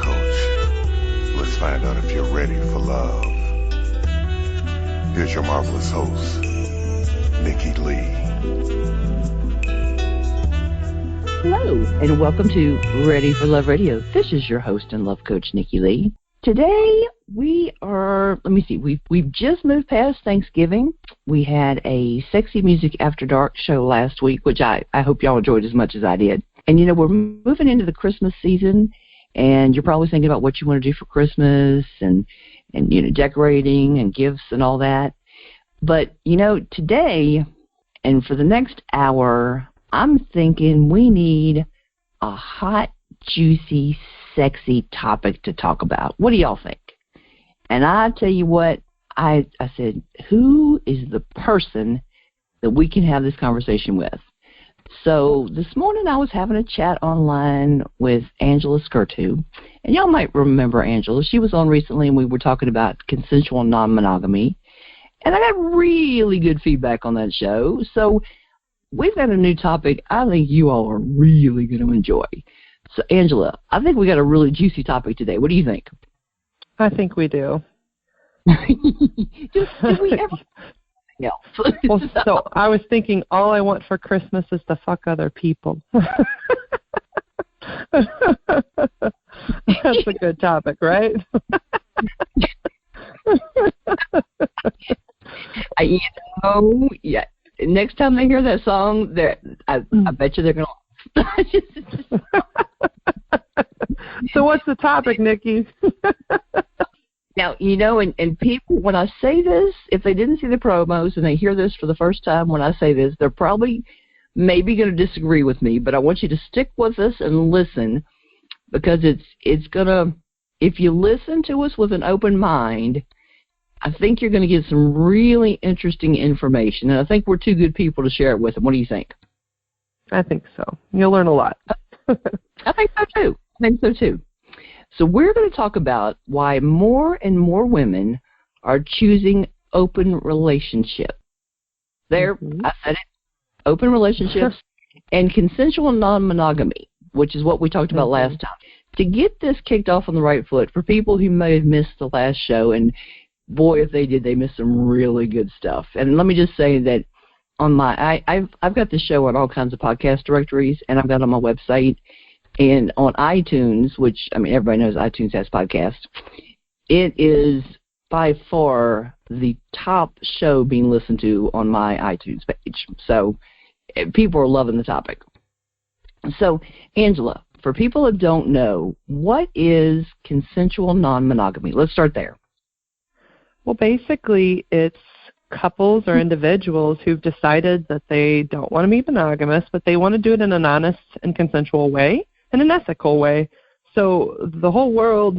Coach. Let's find out if you're ready for love. Here's your marvelous host, Nikki Lee. Hello, and welcome to Ready for Love Radio. This is your host and love coach, Nikki Lee. Today, we've just moved past Thanksgiving. We had a Sexy Music After Dark show last week, which I hope y'all enjoyed as much as I did. And, we're moving into the Christmas season, and you're probably thinking about what you want to do for Christmas and decorating and gifts and all that. But, today and for the next hour, I'm thinking we need a hot, juicy, sexy topic to talk about. What do y'all think? And I tell you what, I said, who is the person that we can have this conversation with? So this morning I was having a chat online with Angela Skurtu, and y'all might remember Angela. She was on recently, and we were talking about consensual non-monogamy, and I got really good feedback on that show. So we've got a new topic I think you all are really going to enjoy. So, Angela, I think we got a really juicy topic today. What do you think? I think we do. Did we ever? No. Well, so I was thinking all I want for Christmas is to fuck other people. That's a good topic, right? Yeah. Next time they hear that song, I bet you they're going to. So what's the topic, Nikki? Now, and people, when I say this, if they didn't see the promos and they hear this for the first time when I say this, they're probably maybe going to disagree with me, but I want you to stick with us and listen, because it's going to, if you listen to us with an open mind, I think you're going to get some really interesting information, and I think we're two good people to share it with them. What do you think? I think so. You'll learn a lot. I think so too. So we're going to talk about why more and more women are choosing open relationships. I said it, open relationships and consensual non-monogamy, which is what we talked about last time. To get this kicked off on the right foot, for people who may have missed the last show, and boy, if they did, they missed some really good stuff. And let me just say that on I've got this show on all kinds of podcast directories, and I've got it on my website. And on iTunes, which, everybody knows iTunes has podcasts, it is by far the top show being listened to on my iTunes page. So people are loving the topic. So, Angela, for people that don't know, what is consensual non-monogamy? Let's start there. Well, basically, it's couples or individuals who've decided that they don't want to be monogamous, but they want to do it in an honest and consensual way, in an ethical way. So the whole world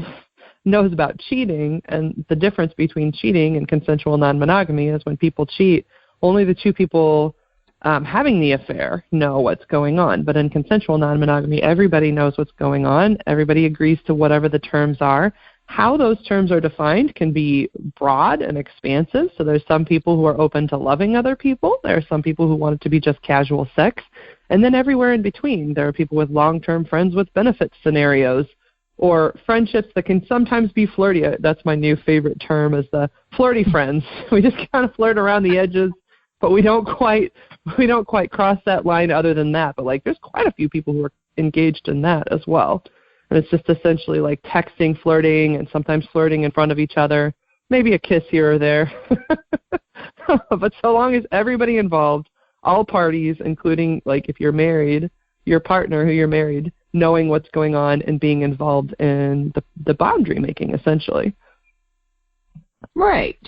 knows about cheating, and the difference between cheating and consensual non-monogamy is when people cheat, only the two people having the affair know what's going on. But in consensual non-monogamy, everybody knows what's going on. Everybody agrees to whatever the terms are. How those terms are defined can be broad and expansive. So there's some people who are open to loving other people. There are some people who want it to be just casual sex. And then everywhere in between, there are people with long-term friends with benefits scenarios, or friendships that can sometimes be flirty. That's my new favorite term, is the flirty friends. We just kind of flirt around the edges, but we don't quite cross that line other than that. But there's quite a few people who are engaged in that as well. And it's just essentially like texting, flirting, and sometimes flirting in front of each other, maybe a kiss here or there. But so long as everybody involved, all parties, including if you're married, your partner who you're married, knowing what's going on and being involved in the boundary making, essentially. Right.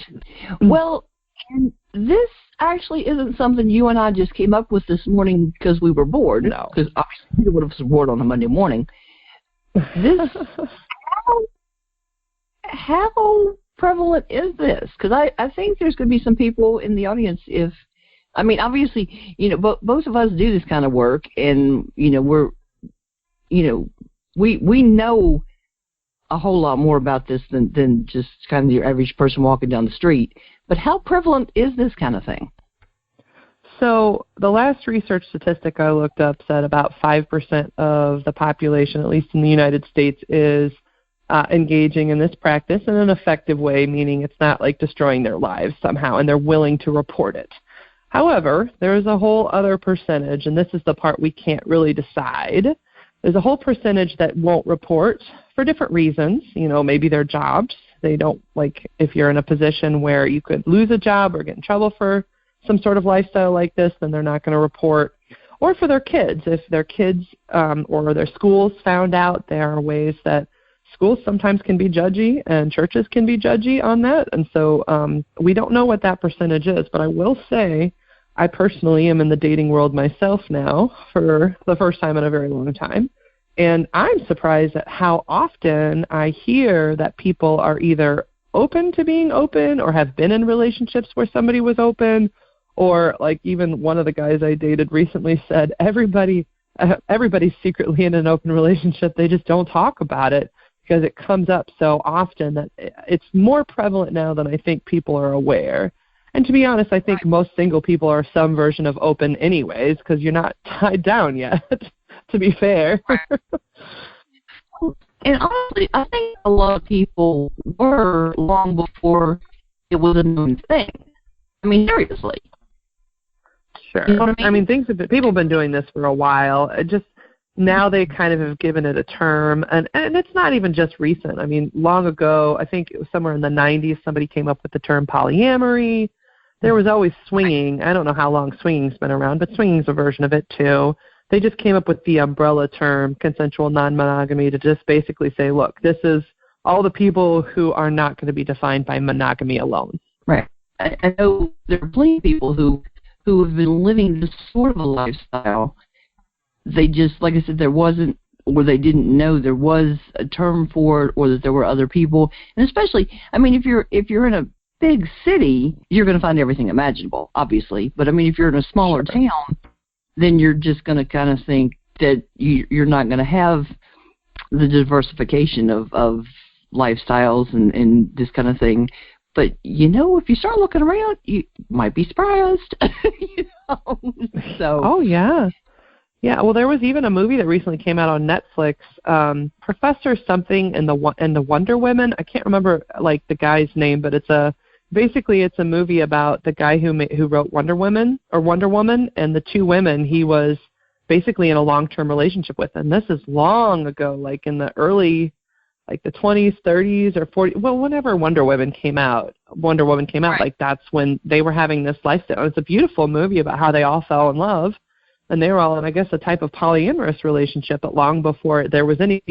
Well, and this actually isn't something you and I just came up with this morning because we were bored. No. Because obviously we would have been bored on a Monday morning. How prevalent is this? Because I think there's going to be some people in the audience obviously, both of us do this kind of work, and, we're, we know a whole lot more about this than just kind of your average person walking down the street. But how prevalent is this kind of thing? So the last research statistic I looked up said about 5% of the population, at least in the United States, is engaging in this practice in an effective way, meaning it's not like destroying their lives somehow, and they're willing to report it. However, there is a whole other percentage, and this is the part we can't really decide. There's a whole percentage that won't report for different reasons. Maybe their jobs. They don't, like, if you're in a position where you could lose a job or get in trouble for some sort of lifestyle like this, then they're not going to report. Or for their kids. If their kids or their schools found out, there are ways that schools sometimes can be judgy and churches can be judgy on that. And so we don't know what that percentage is, but I will say I personally am in the dating world myself now for the first time in a very long time. And I'm surprised at how often I hear that people are either open to being open or have been in relationships where somebody was open, or like even one of the guys I dated recently said everybody's secretly in an open relationship. They just don't talk about it because it comes up so often that it's more prevalent now than I think people are aware. And to be honest, I think most single people are some version of open anyways, because you're not tied down yet, to be fair. And honestly, I think a lot of people were long before it was a known thing. I mean, seriously. Sure. You know what I mean? People have been doing this for a while. Now they kind of have given it a term, and it's not even just recent. I mean, long ago, I think it was somewhere in the 90s, somebody came up with the term polyamory. There was always swinging. I don't know how long swinging's been around, but swinging's a version of it too. They just came up with the umbrella term, consensual non-monogamy, to just basically say, look, this is all the people who are not going to be defined by monogamy alone. Right. I know there are plenty of people who have been living this sort of a lifestyle. They just, like I said, there wasn't, or they didn't know there was a term for it, or that there were other people. And especially, I mean, if you're in a big city, you're going to find everything imaginable, obviously. But I mean, if you're in a smaller town, then you're just going to kind of think that you're not going to have the diversification of lifestyles and this kind of thing. But, if you start looking around, you might be surprised. So. Oh, yeah. Yeah, well, there was even a movie that recently came out on Netflix, Professor something and the Wonder Women. I can't remember, like, the guy's name, but it's a movie about the guy who wrote Wonder Woman, and the two women he was basically in a long-term relationship with. And this is long ago, like in the early, like the 20s, 30s, or 40s. Well, whenever Wonder Woman came out, right. Like that's when they were having this lifestyle. It's a beautiful movie about how they all fell in love. And they were all in, I guess, a type of polyamorous relationship, but long before there was any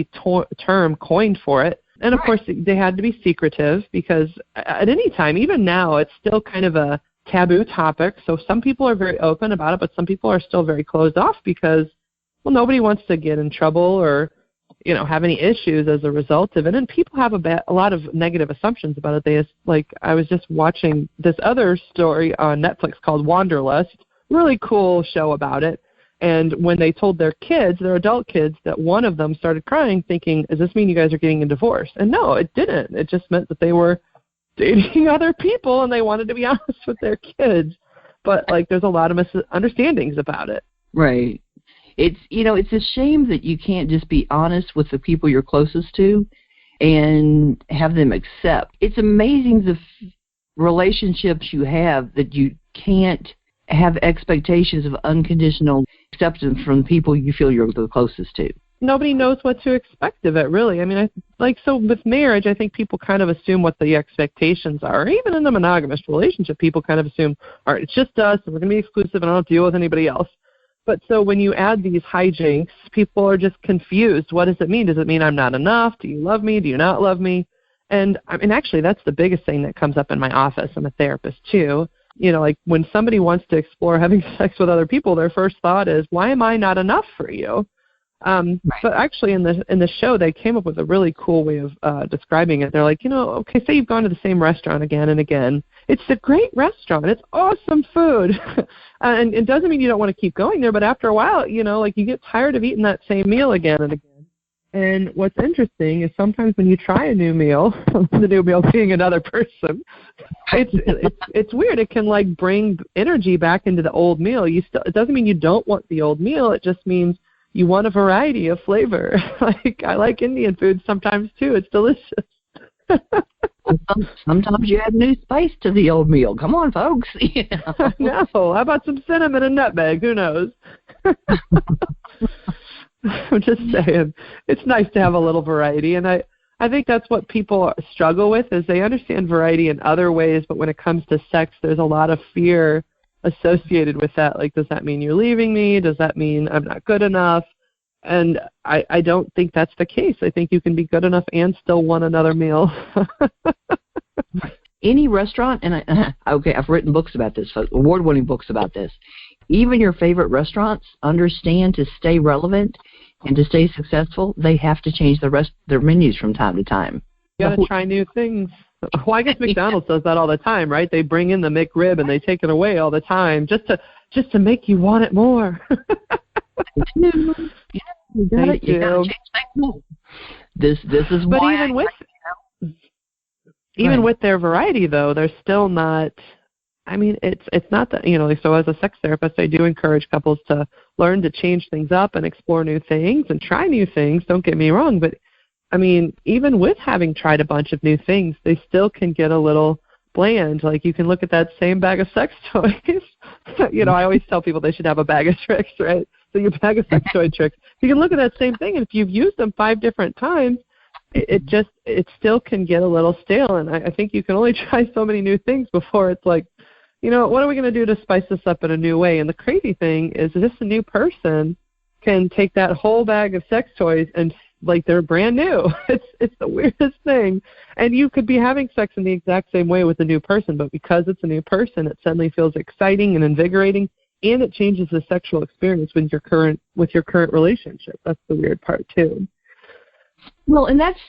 term coined for it. And, of course, they had to be secretive because at any time, even now, it's still kind of a taboo topic. So some people are very open about it, but some people are still very closed off because, well, nobody wants to get in trouble or, have any issues as a result of it. And people have a lot of negative assumptions about it. I was just watching this other story on Netflix called Wanderlust, really cool show about it. And when they told their adult kids, that one of them started crying thinking, does this mean you guys are getting a divorce? And no, it didn't. It just meant that they were dating other people and they wanted to be honest with their kids. But, there's a lot of misunderstandings about it. Right. It's a shame that you can't just be honest with the people you're closest to and have them accept. It's amazing the relationships you have that you can't have expectations of unconditional acceptance from people you feel you're the closest to. Nobody knows what to expect of it, really. I mean, so with marriage, I think people kind of assume what the expectations are. Even in a monogamous relationship, people kind of assume, all right, it's just us, and we're going to be exclusive, and I don't deal with anybody else. But so when you add these hijinks, people are just confused. What does it mean? Does it mean I'm not enough? Do you love me? Do you not love me? And, I mean, actually, that's the biggest thing that comes up in my office. I'm a therapist, too. When somebody wants to explore having sex with other people, their first thought is, why am I not enough for you? Right. But actually in the show, they came up with a really cool way of describing it. They're like, okay, say you've gone to the same restaurant again and again. It's a great restaurant. It's awesome food. And it doesn't mean you don't want to keep going there, but after a while, you get tired of eating that same meal again and again. And what's interesting is sometimes when you try a new meal, the new meal being another person, it's weird. It can bring energy back into the old meal. It doesn't mean you don't want the old meal. It just means you want a variety of flavor. Like, I like Indian food sometimes too. It's delicious. Sometimes you add new spice to the old meal. Come on, folks. No, how about some cinnamon and nutmeg? Who knows? I'm just saying, it's nice to have a little variety, and I think that's what people struggle with, is they understand variety in other ways, but when it comes to sex, there's a lot of fear associated with that. Like, does that mean you're leaving me? Does that mean I'm not good enough? And I don't think that's the case. I think you can be good enough and still want another meal. Any restaurant, and I've written books about this, award-winning books about this. Even your favorite restaurants understand to stay relevant and to stay successful, they have to change their menus from time to time. You got to try new things. Well, I guess McDonald's does that all the time, right? They bring in the McRib and they take it away all the time just to make you want it more. You got to change things. This is but why. Even with their variety, though, they're still not. I mean, it's not that, so as a sex therapist, I do encourage couples to learn to change things up and explore new things and try new things. Don't get me wrong, but I mean, even with having tried a bunch of new things, they still can get a little bland. Like, you can look at that same bag of sex toys. I always tell people they should have a bag of tricks, right? So your bag of sex toy tricks, you can look at that same thing, and if you've used them 5 different times, it still can get a little stale. And I think you can only try so many new things before it's like, what are we going to do to spice this up in a new way? And the crazy thing is this new person can take that whole bag of sex toys and like they're brand new. It's the weirdest thing. And you could be having sex in the exact same way with a new person, but because it's a new person, it suddenly feels exciting and invigorating, and it changes the sexual experience with your current relationship. That's the weird part too. Well, and that's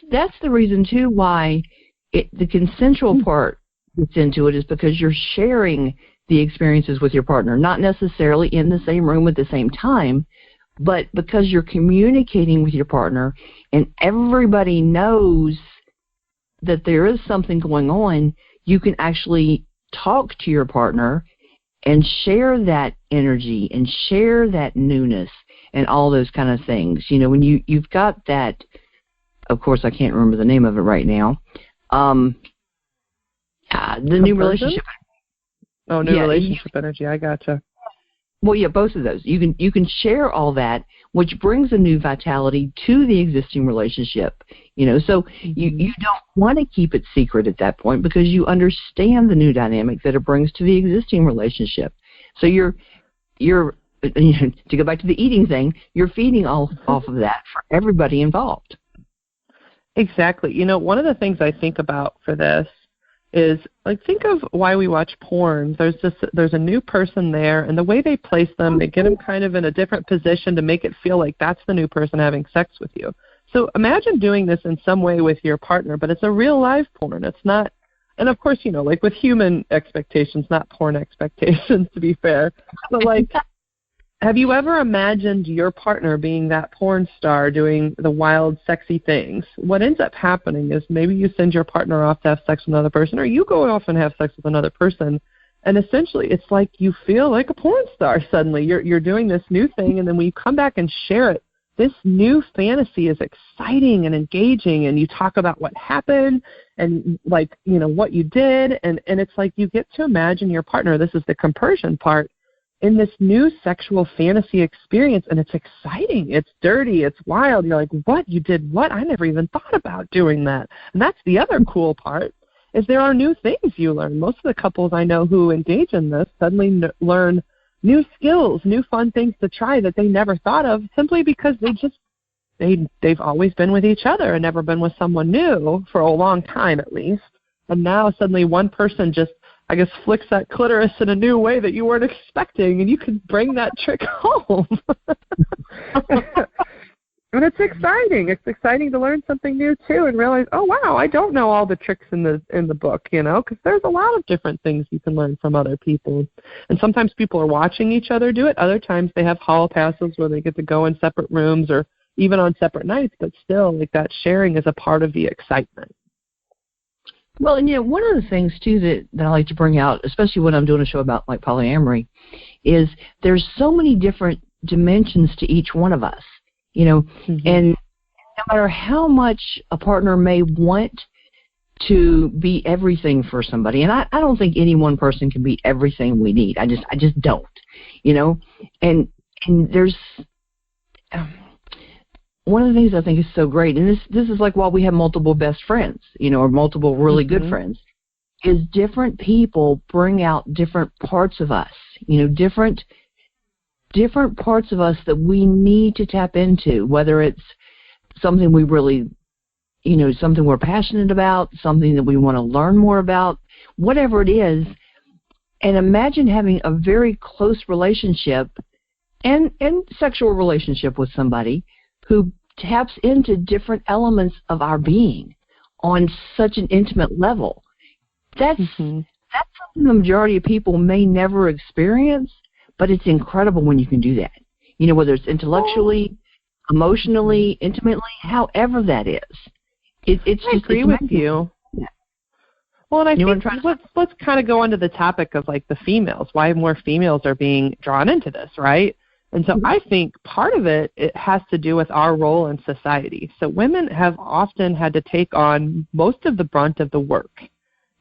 the reason too why the consensual part gets into it, is because you're sharing the experiences with your partner, not necessarily in the same room at the same time, but because you're communicating with your partner and everybody knows that there is something going on, you can actually talk to your partner and share that energy and share that newness and all those kind of things. When you've got that, of course, I can't remember the name of it right now, new relationship. Oh, new relationship energy. I gotcha. Well, yeah, both of those. You can share all that, which brings a new vitality to the existing relationship. So you don't want to keep it secret at that point, because you understand the new dynamic that it brings to the existing relationship. So you're to go back to the eating thing, you're feeding off of that for everybody involved. Exactly. One of the things I think about for this is, like, think of why we watch porn. There's a new person there, and the way they place them, they get them kind of in a different position to make it feel like that's the new person having sex with you. So imagine doing this in some way with your partner, but it's a real live porn. It's not, and of course, like with human expectations, not porn expectations, to be fair. But like, have you ever imagined your partner being that porn star doing the wild, sexy things? What ends up happening is maybe you send your partner off to have sex with another person, or you go off and have sex with another person, and essentially it's like you feel like a porn star suddenly. You're doing this new thing, and then when you come back and share it, this new fantasy is exciting and engaging, and you talk about what happened and, like, what you did, and it's like you get to imagine your partner. This is the compersion part, in this new sexual fantasy experience, and it's exciting. It's dirty. It's wild. You're like, what? You did what? I never even thought about doing that. And that's the other cool part, is there are new things you learn. Most of the couples I know who engage in this suddenly learn new skills, new fun things to try that they never thought of, simply because they've always been with each other and never been with someone new for a long time at least. And now suddenly one person just, I guess, flicks that clitoris in a new way that you weren't expecting, and you can bring that trick home. And it's exciting. It's exciting to learn something new too, and realize, oh wow, I don't know all the tricks in the book, because there's a lot of different things you can learn from other people. And sometimes people are watching each other do it. Other times they have hall passes where they get to go in separate rooms or even on separate nights. But still, like, that sharing is a part of the excitement. Well, and one of the things too that I like to bring out, especially when I'm doing a show about like polyamory, is there's so many different dimensions to each one of us, you know, and no matter how much a partner may want to be everything for somebody, and I don't think any one person can be everything we need. I just don't, you know, and there's one of the things I think is so great, and this is like why we have multiple best friends, you know, or multiple really good friends, is different people bring out different parts of us, you know, different parts of us that we need to tap into, whether it's something we really, you know, something we're passionate about, something that we want to learn more about, whatever it is. And imagine having a very close relationship and sexual relationship with somebody who taps into different elements of our being on such an intimate level. That's something the majority of people may never experience, but it's incredible when you can do that. You know, whether it's intellectually, emotionally, intimately, however that is. It's I agree with you. Yeah. Well, and I think let's kind of go on to the topic of like the females, why more females are being drawn into this, right? And so I think part of it has to do with our role in society. So women have often had to take on most of the brunt of the work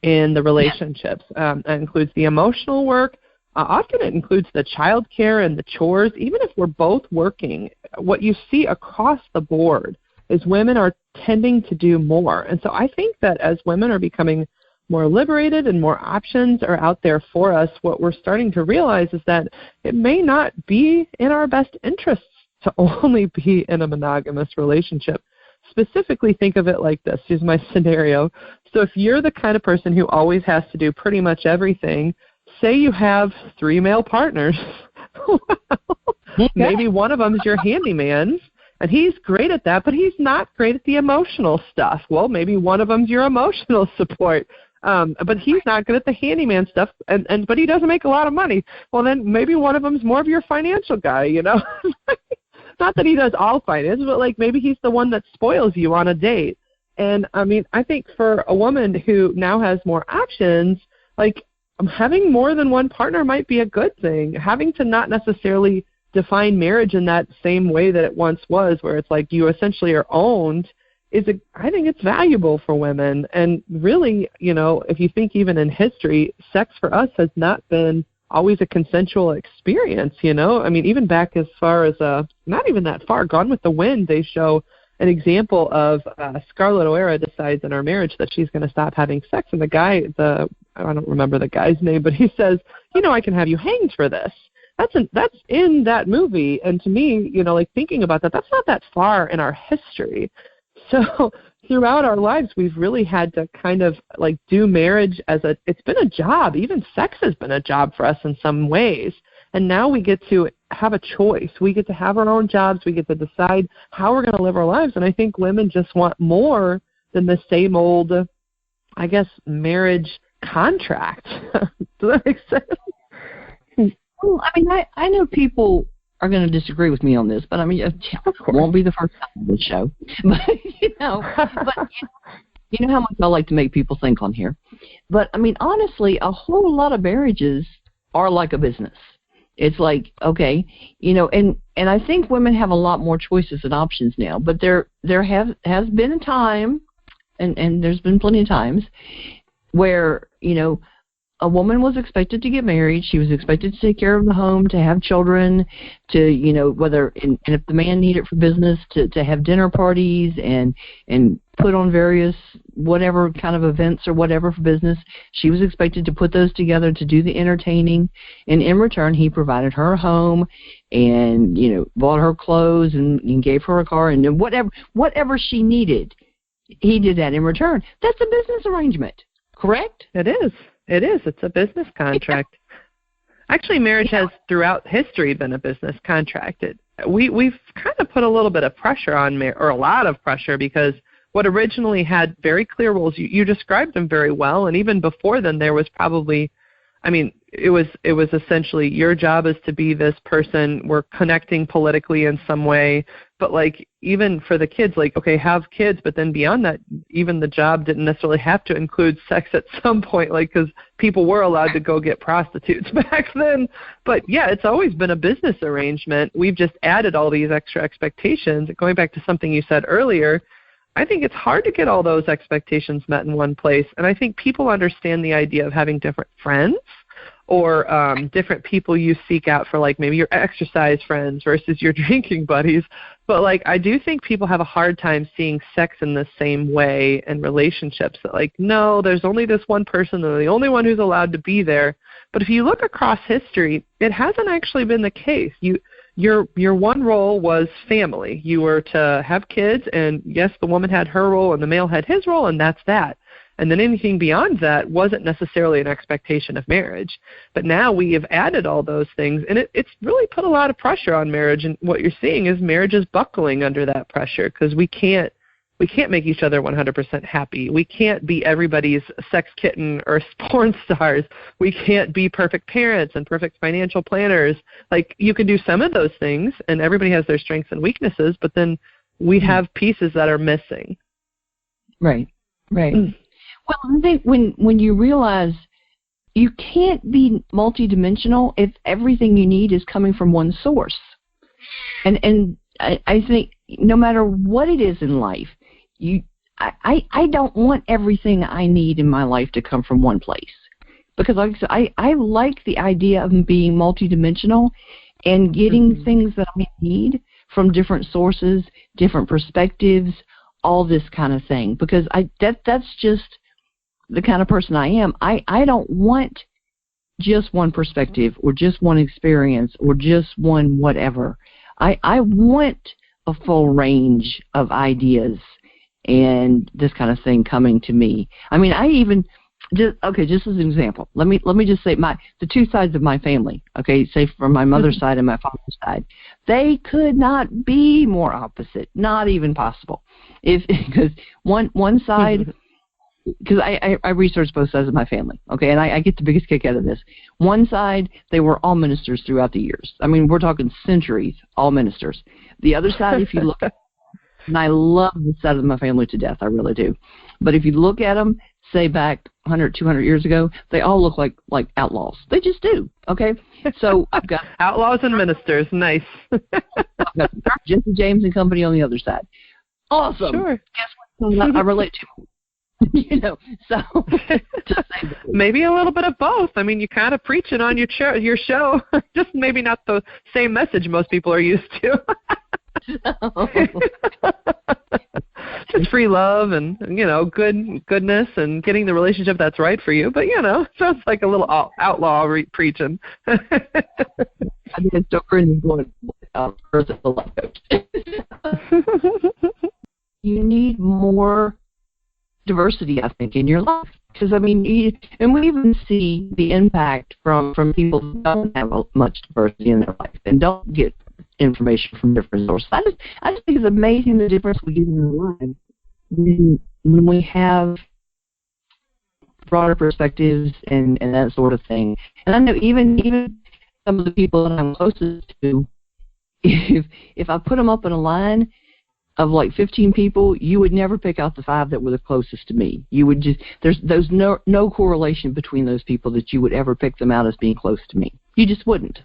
in the relationships. That includes the emotional work. Often it includes the child care and the chores. Even if we're both working, what you see across the board is women are tending to do more. And so I think that as women are becoming more liberated and more options are out there for us, what we're starting to realize is that it may not be in our best interests to only be in a monogamous relationship. Specifically, think of it like this. Here's my scenario. So if you're the kind of person who always has to do pretty much everything, say you have 3 male partners, maybe one of them is your handyman, and he's great at that, but he's not great at the emotional stuff. Well, maybe one of them's your emotional support. But he's not good at the handyman stuff, but he doesn't make a lot of money. Well, then maybe one of them's more of your financial guy, you know. Not that he does all finance, but like maybe he's the one that spoils you on a date. And I mean, I think for a woman who now has more options, like having more than one partner might be a good thing. Having to not necessarily define marriage in that same way that it once was, where it's like you essentially are owned, I think it's valuable for women. And really, you know, if you think even in history, sex for us has not been always a consensual experience, you know. I mean, even back as far as, not even that far, Gone with the Wind, they show an example of Scarlett O'Hara decides in our marriage that she's going to stop having sex. And the guy, I don't remember the guy's name, but he says, you know, I can have you hanged for this. That's in that movie. And to me, you know, like thinking about that, that's not that far in our history. So throughout our lives, we've really had to kind of like do marriage it's been a job. Even sex has been a job for us in some ways. And now we get to have a choice. We get to have our own jobs. We get to decide how we're going to live our lives. And I think women just want more than the same old, I guess, marriage contract. Does that make sense? Well, I mean, I know people are going to disagree with me on this, but I mean, it won't be the first time on this show. But you know how much I like to make people think on here. But I mean, honestly, a whole lot of marriages are like a business. It's like, okay, you know, and I think women have a lot more choices and options now. But there has been a time, and there's been plenty of times where, you know, a woman was expected to get married. She was expected to take care of the home, to have children, to, you know, and if the man needed for business, to have dinner parties and put on various whatever kind of events or whatever for business. She was expected to put those together to do the entertaining. And in return, he provided her a home and, you know, bought her clothes and gave her a car and whatever she needed. He did that in return. That's a business arrangement, correct? It is. It's a business contract. Actually, marriage has throughout history been a business contract. We've kind of put a little bit of pressure on or a lot of pressure, because what originally had very clear rules, you described them very well, and even before then there was probably I mean, it was essentially your job is to be this person. We're connecting politically in some way, but like even for the kids, like, okay, have kids, but then beyond that, even the job didn't necessarily have to include sex at some point, like, because people were allowed to go get prostitutes back then. But yeah, it's always been a business arrangement. We've just added all these extra expectations. Going back to something you said earlier, I think it's hard to get all those expectations met in one place. And I think people understand the idea of having different friends or different people you seek out for, like maybe your exercise friends versus your drinking buddies. But like I do think people have a hard time seeing sex in the same way in relationships. That like, no, there's only this one person, they're the only one who's allowed to be there. But if you look across history, it hasn't actually been the case. Your one role was family. You were to have kids, and yes, the woman had her role and the male had his role, and that's that. And then anything beyond that wasn't necessarily an expectation of marriage. But now we have added all those things, and it's really put a lot of pressure on marriage. And what you're seeing is marriage is buckling under that pressure because we can't make each other 100% happy. We can't be everybody's sex kitten or porn stars. We can't be perfect parents and perfect financial planners. Like, you can do some of those things, and everybody has their strengths and weaknesses, but then we have pieces that are missing. Right. Well, I think when you realize you can't be multidimensional if everything you need is coming from one source. And I think no matter what it is in life, I don't want everything I need in my life to come from one place. Because like I said, I like the idea of being multidimensional and getting things that I need from different sources, different perspectives, all this kind of thing. Because that's just the kind of person I am. I don't want just one perspective or just one experience or just one whatever. I want a full range of ideas and this kind of thing coming to me. I mean, just as an example, let me just say the two sides of my family, okay, say from my mother's side and my father's side, they could not be more opposite, not even possible. Because one side, because I researched both sides of my family, okay, and I get the biggest kick out of this. One side, they were all ministers throughout the years. I mean, we're talking centuries, all ministers. The other side, if you look at, and I love this side of my family to death, I really do. But if you look at them, say back 100, 200 years ago, they all look like outlaws. They just do, okay? So I've got outlaws and ministers, nice. I've got Jesse James and company on the other side. Awesome. Sure. Guess what? I relate to. So maybe a little bit of both. I mean, you kind of preaching on your show, just maybe not the same message most people are used to. Just free love and goodness and getting the relationship that's right for you. But sounds like a little outlaw preaching. I think it's so crazy going personal life coach. You need more diversity, I think, in your life. Because, I mean, and we even see the impact from people who don't have much diversity in their life and don't get information from different sources. I just think it's amazing the difference we get in our lives when we have broader perspectives and that sort of thing. And I know even some of the people that I'm closest to, if I put them up in a line of like 15 people, you would never pick out the 5 that were the closest to me. You would just there's no correlation between those people that you would ever pick them out as being close to me. You just wouldn't.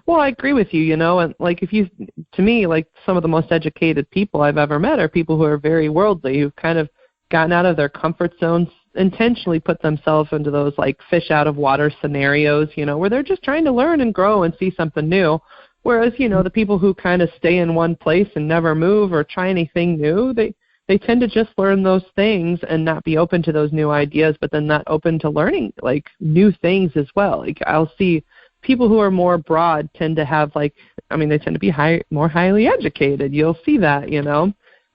Well, I agree with you, and like to me, like some of the most educated people I've ever met are people who are very worldly, who've kind of gotten out of their comfort zones, intentionally put themselves into those like fish out of water scenarios, where they're just trying to learn and grow and see something new. Whereas, the people who kind of stay in one place and never move or try anything new, they tend to just learn those things and not be open to those new ideas, but then not open to learning like new things as well. Like I'll see people who are more broad tend to have they tend to be more highly educated. You'll see that,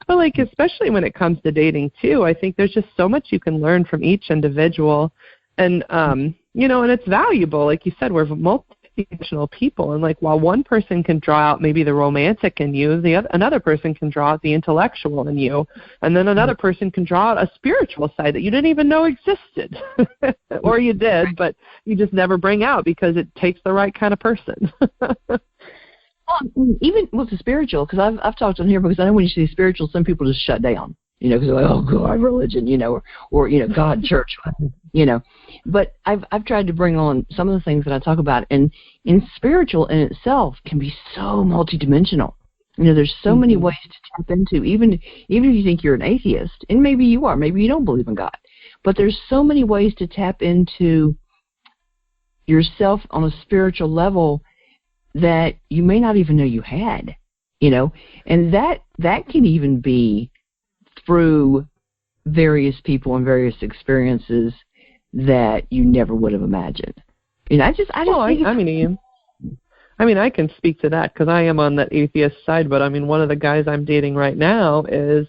But like especially when it comes to dating too, I think there's just so much you can learn from each individual, and and it's valuable. Like you said, we're multidimensional people, and like while one person can draw out maybe the romantic in you, another person can draw out the intellectual in you, and then another person can draw out a spiritual side that you didn't even know existed, or you did, but you just never bring out because it takes the right kind of person. Even with the spiritual, because I've talked on here, because I know when you say spiritual, some people just shut down. Because they're like, oh, God, religion, or God, church, But I've tried to bring on some of the things that I talk about, and in spiritual in itself can be so multidimensional. There's so many ways to tap into, even if you think you're an atheist, and maybe you are, maybe you don't believe in God, but there's so many ways to tap into yourself on a spiritual level that you may not even know you had, and that can even be through various people and various experiences that you never would have imagined. I can speak to that because I am on that atheist side, but one of the guys I'm dating right now is,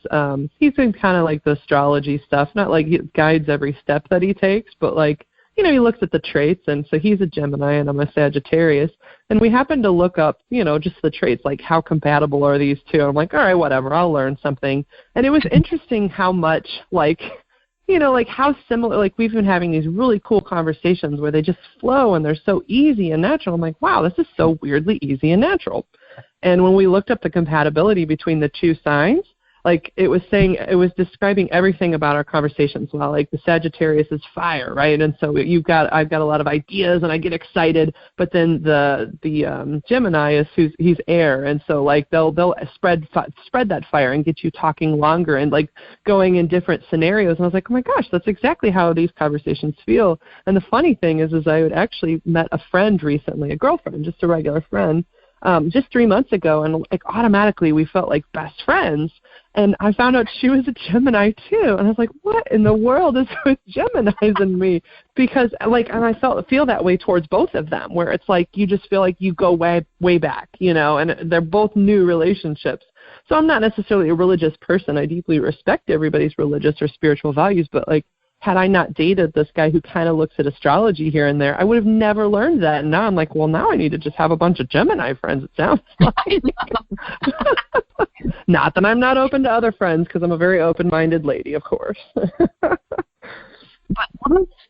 he's in kind of like the astrology stuff, not like he guides every step that he takes, but like, he looks at the traits, and so he's a Gemini and I'm a Sagittarius, and we happen to look up, just the traits, like how compatible are these two. I'm like, all right, whatever, I'll learn something. And it was interesting how much, like how similar, like we've been having these really cool conversations where they just flow and they're so easy and natural. I'm like, wow, this is so weirdly easy and natural. And when we looked up the compatibility between the two signs, like it was describing everything about our conversations. Well, like the Sagittarius is fire, right? And so I've got a lot of ideas and I get excited, but then the Gemini is he's air, and so like they'll spread that fire and get you talking longer and like going in different scenarios. And I was like, oh my gosh, that's exactly how these conversations feel. And the funny thing is I had actually met a friend recently, a girlfriend, just a regular friend, just 3 months ago, and like automatically we felt like best friends. And I found out she was a Gemini too, and I was like, what in the world is with Geminis and me? Because like, and I feel that way towards both of them, where it's like you just feel like you go way back, and they're both new relationships. So I'm not necessarily a religious person. I deeply respect everybody's religious or spiritual values, but like, had I not dated this guy who kind of looks at astrology here and there, I would have never learned that. And now I'm like, well, now I need to just have a bunch of Gemini friends, it sounds like. Not that I'm not open to other friends, because I'm a very open-minded lady, of course. But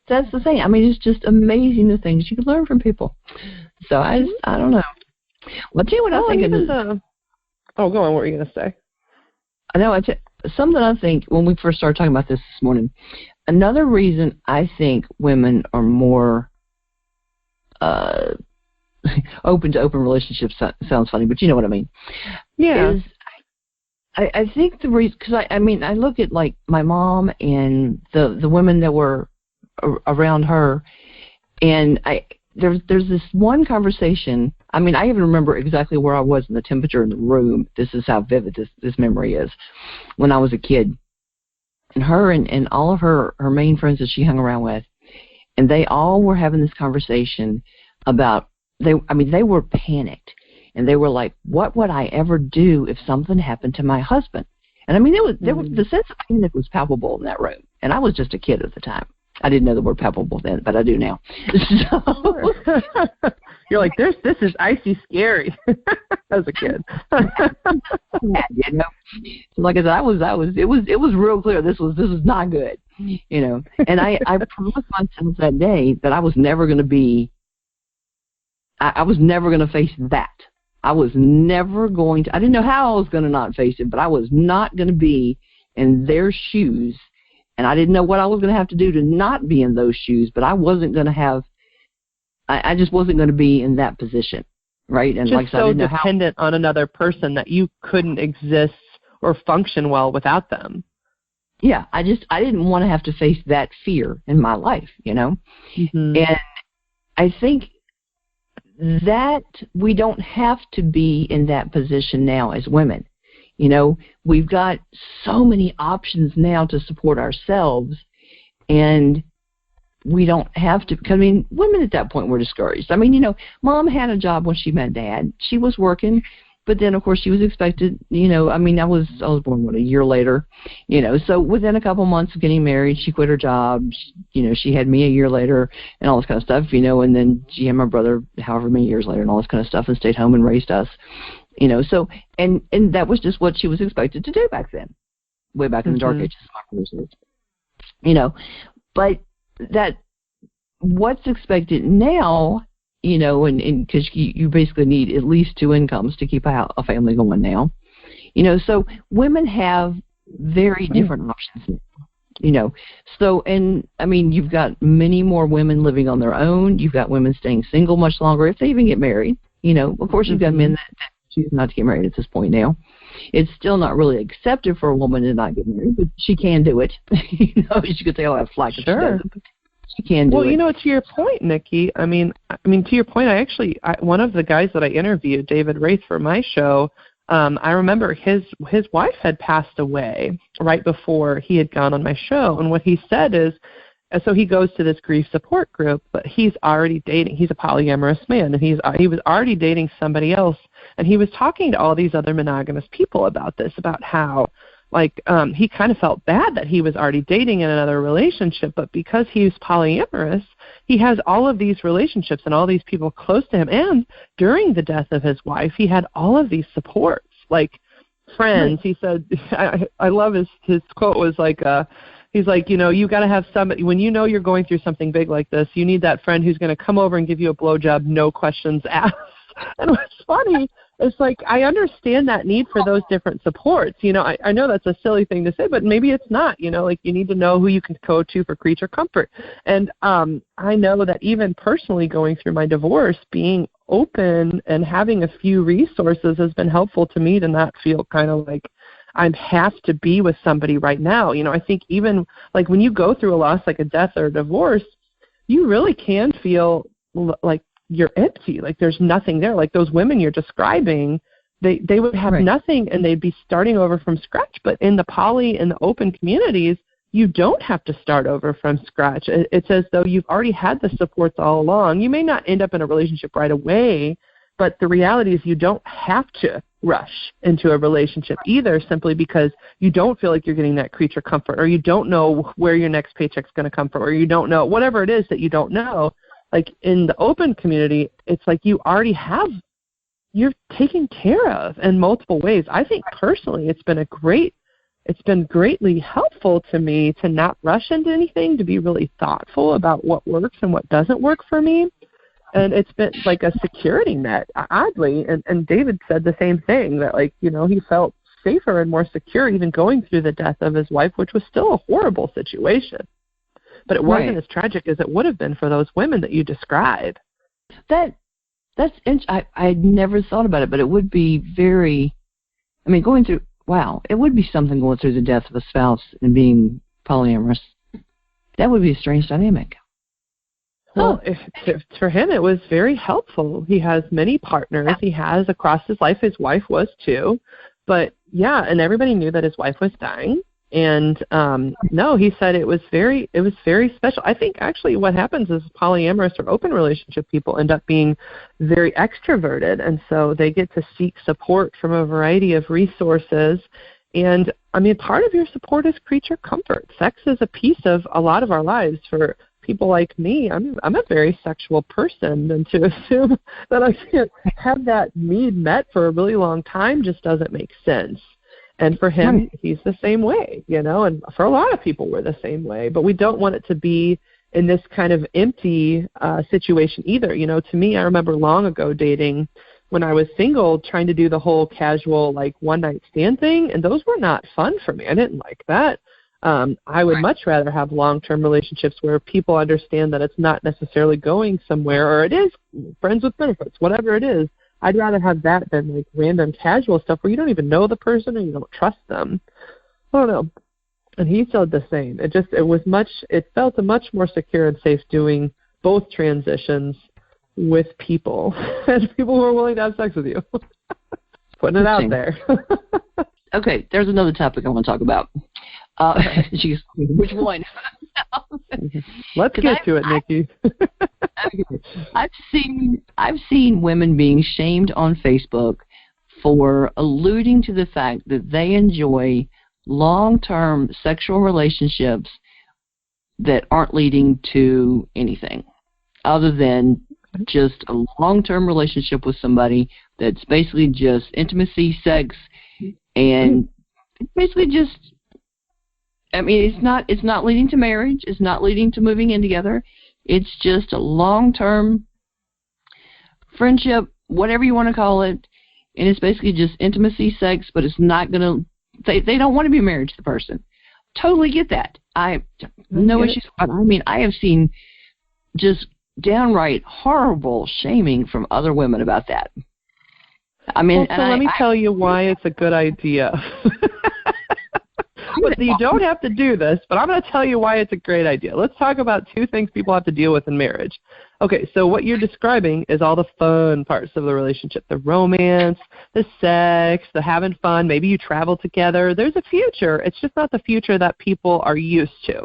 that's the thing. It's just amazing the things you can learn from people. So I don't know. Well, tell you what I think. Oh, go on. What were you going to say? I know. Something I think when we first started talking about this morning, another reason I think women are more open to open relationships, sounds funny, but you know what I mean. Yeah. Is I think the reason, because I look at like my mom and the women that were around her, and there's this one conversation. I even remember exactly where I was in the temperature in the room. This is how vivid this memory is. When I was a kid, and her and all of her main friends that she hung around with, and they all were having this conversation about they were panicked, and they were like, what would I ever do if something happened to my husband? And there was the sense of panic was palpable in that room, and I was just a kid at the time. I didn't know the word palpable then, but I do now. So, you're like, this is icy scary as a kid. Yeah, like I said, it was real clear this was not good, And I promised myself that day that I was never going to be. I was never going to face that. I was never going to. I didn't know how I was going to not face it, but I was not going to be in their shoes. And I didn't know what I was going to have to do to not be in those shoes, but I wasn't going to have, I just wasn't going to be in that position, right? And just like I said, so I didn't know dependent on another person that you couldn't exist or function well without them. Yeah, I didn't want to have to face that fear in my life, Mm-hmm. And I think that we don't have to be in that position now as women. We've got so many options now to support ourselves, and we don't have to. Because, women at that point were discouraged. Mom had a job when she met Dad. She was working, But then, of course, she was expected, I was born, a year later, so within a couple months of getting married, she quit her job. She had me a year later and all this kind of stuff, and then she had my brother however many years later and all this kind of stuff and stayed home and raised us, so, and that was just what she was expected to do back then, way back in the dark ages of my career. But that, what's expected now, and because you basically need at least 2 incomes to keep a family going now, so women have very different options now, so, and you've got many more women living on their own. You've got women staying single much longer if they even get married. Of course, you've got men that choose not to get married at this point now. It's still not really accepted for a woman to not get married, but she can do it. She could say, "Oh, I have flack if she doesn't." She can do it. Well, to your point, Nikki, I mean, to your point, one of the guys that I interviewed, David Wraith, for my show, I remember his wife had passed away right before he had gone on my show, and what he said is, so he goes to this grief support group, but he's already dating. He's a polyamorous man, and he was already dating somebody else, and he was talking to all these other monogamous people about this, about how, he kind of felt bad that he was already dating in another relationship, but because he's polyamorous, he has all of these relationships and all these people close to him. And during the death of his wife, he had all of these supports, like friends. He said, I love his quote was he's like, you got to have somebody, when you're going through something big like this, you need that friend who's going to come over and give you a blowjob, no questions asked. And what's funny, it's I understand that need for those different supports. I know that's a silly thing to say, but maybe it's not. You need to know who you can go to for creature comfort. And I know that even personally going through my divorce, being open and having a few resources has been helpful to me to not feel kind of like I have to be with somebody right now. I think even when you go through a loss like a death or a divorce, you really can feel like you're empty, there's nothing there. Those women you're describing, they would have nothing and they'd be starting over from scratch. But in the poly and the open communities, you don't have to start over from scratch. It's as though you've already had the supports all along. You may not end up in a relationship right away, but the reality is you don't have to rush into a relationship either, simply because you don't feel like you're getting that creature comfort, or you don't know where your next paycheck's going to come from, or you don't know, whatever it is that you don't know. In the open community, it's you already have, you're taken care of in multiple ways. I think personally it's been greatly helpful to me to not rush into anything, to be really thoughtful about what works and what doesn't work for me. And it's been a security net, oddly. And David said the same thing, that he felt safer and more secure even going through the death of his wife, which was still a horrible situation. But it wasn't as tragic as it would have been for those women that you describe. I had never thought about it, but it would be very, going through, it would be something going through the death of a spouse and being polyamorous. That would be a strange dynamic. Well, for him it was very helpful. He has many partners. He has across his life. His wife was too. But, and everybody knew that his wife was dying. And no, he said it was very special. I think actually what happens is polyamorous or open relationship people end up being very extroverted, and so they get to seek support from a variety of resources. And part of your support is creature comfort. Sex is a piece of a lot of our lives. For people like me, I'm a very sexual person, and to assume that I can't have that need met for a really long time just doesn't make sense. And for him, he's the same way, and for a lot of people we're the same way. But we don't want it to be in this kind of empty situation either. To me, I remember long ago dating when I was single, trying to do the whole casual, one-night stand thing, and those were not fun for me. I didn't like that. I would much rather have long-term relationships where people understand that it's not necessarily going somewhere, or it is friends with benefits, whatever it is. I'd rather have that than random casual stuff where you don't even know the person and you don't trust them. I don't know. And he said the same. It felt much more secure and safe doing both transitions with people and people who are willing to have sex with you. Putting it out there. Okay, there's another topic I want to talk about. Which one? Let's get to it, Nikki. I've seen women being shamed on Facebook for alluding to the fact that they enjoy long-term sexual relationships that aren't leading to anything other than just a long-term relationship with somebody that's basically just intimacy, sex, and basically just, I mean, it's not leading to marriage. It's not leading to moving in together. It's just a long-term friendship, whatever you want to call it, and it's basically just intimacy, sex, but it's not going to, they don't want to be married to the person. Totally get that. I no issues. I mean, I have seen just downright horrible shaming from other women about that. I mean, well, so let me tell you why it's a good idea. But you don't have to do this, but I'm going to tell you why it's a great idea. Let's talk about two things people have to deal with in marriage. Okay, so what you're describing is all the fun parts of the relationship, the romance, the sex, the having fun. Maybe you travel together. There's a future. It's just not the future that people are used to.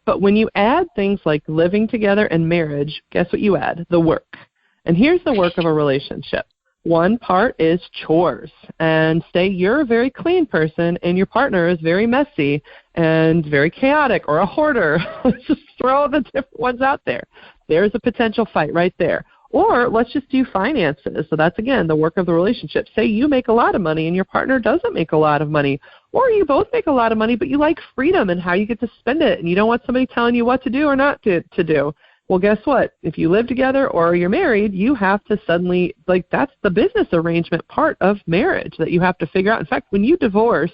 But when you add things like living together and marriage, guess what you add? The work. And here's the work of a relationship. One part is chores, and say you're a very clean person and your partner is very messy and very chaotic or a hoarder. Let's just throw the different ones out there. There's a potential fight right there. Or let's just do finances. So that's, again, the work of the relationship. Say you make a lot of money and your partner doesn't make a lot of money, or you both make a lot of money but you like freedom and how you get to spend it and you don't want somebody telling you what to do or not to do. Well, guess what? If you live together or you're married, you have to suddenly, like, that's the business arrangement part of marriage that you have to figure out. In fact, when you divorce,